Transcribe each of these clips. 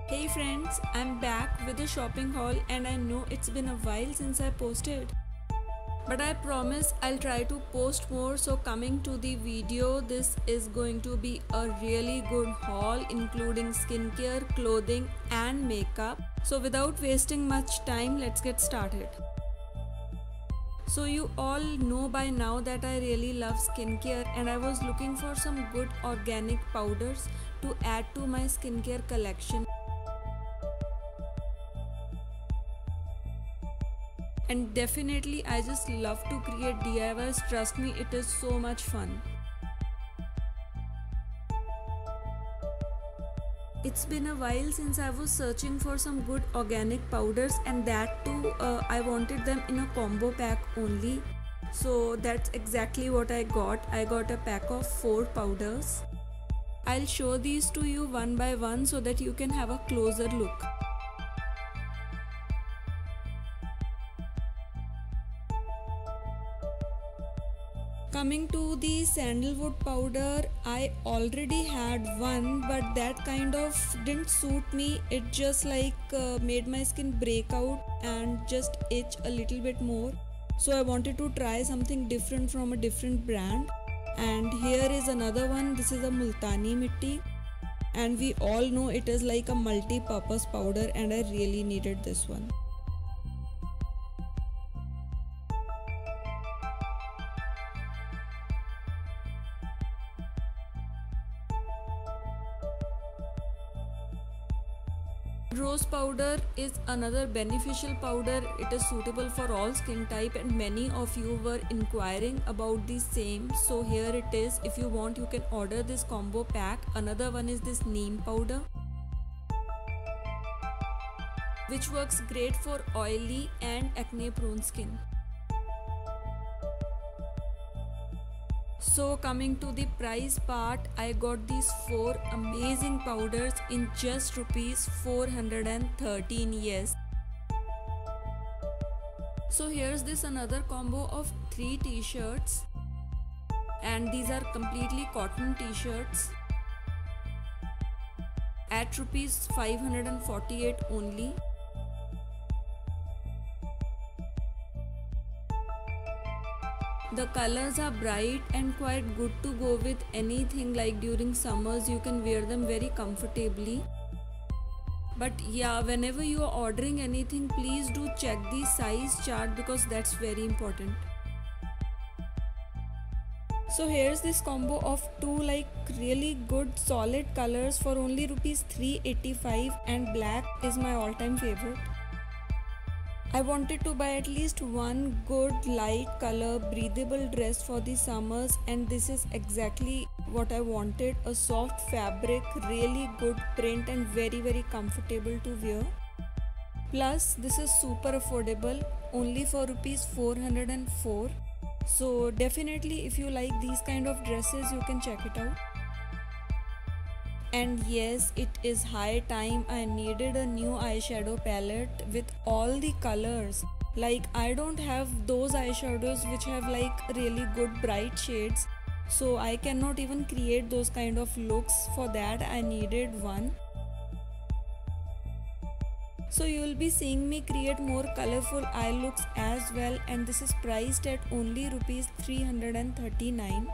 Hey friends, I'm back with a shopping haul and I know it's been a while since I posted. But I promise I'll try to post more, so coming to the video, this is going to be a really good haul including skincare, clothing and makeup. So without wasting much time, let's get started. So you all know by now that I really love skincare and I was looking for some good organic powders to add to my skincare collection. And definitely I just love to create DIYs, trust me, it is so much fun. It's been a while since I was searching for some good organic powders, and that too I wanted them in a combo pack only. So that's exactly what I got. I got a pack of 4 powders. I'll show these to you one by one so that you can have a closer look. Coming to the sandalwood powder, I already had one, but that kind of didn't suit me. It just made my skin break out and just itch a little bit more. So I wanted to try something different from a different brand. And here is another one. This is a Multani Mitti. And we all know it is like a multi-purpose powder and I really needed this one. Rose powder is another beneficial powder. It is suitable for all skin type and many of you were inquiring about the same. So here it is. If you want, you can order this combo pack. Another one is this neem powder, which works great for oily and acne prone skin. So coming to the price part, I got these 4 amazing powders in just rupees 413. Yes. So here's this another combo of 3 t-shirts, and these are completely cotton t-shirts at rupees 548 only. The colors are bright and quite good to go with anything, like during summers you can wear them very comfortably. But yeah, whenever you are ordering anything, please do check the size chart because that's very important. So here's this combo of 2 really good solid colors for only rupees 385, and black is my all-time favorite. I wanted to buy at least one good light color breathable dress for the summers, and this is exactly what I wanted. A soft fabric, really good print and very comfortable to wear. Plus this is super affordable, only for rupees 404. So definitely if you like these kind of dresses, you can check it out. And yes, it is high time. I needed a new eyeshadow palette with all the colors. Like, I don't have those eyeshadows which have really good bright shades, so I cannot even create those kind of looks. For that I needed one. So you will be seeing me create more colorful eye looks as well, and this is priced at only rupees 339.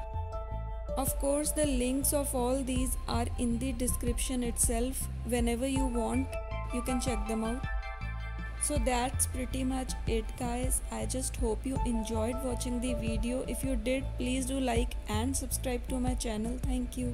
Of course, the links of all these are in the description itself. Whenever you want, you can check them out. So that's pretty much it, guys. I just hope you enjoyed watching the video. If you did, please do like and subscribe to my channel. Thank you.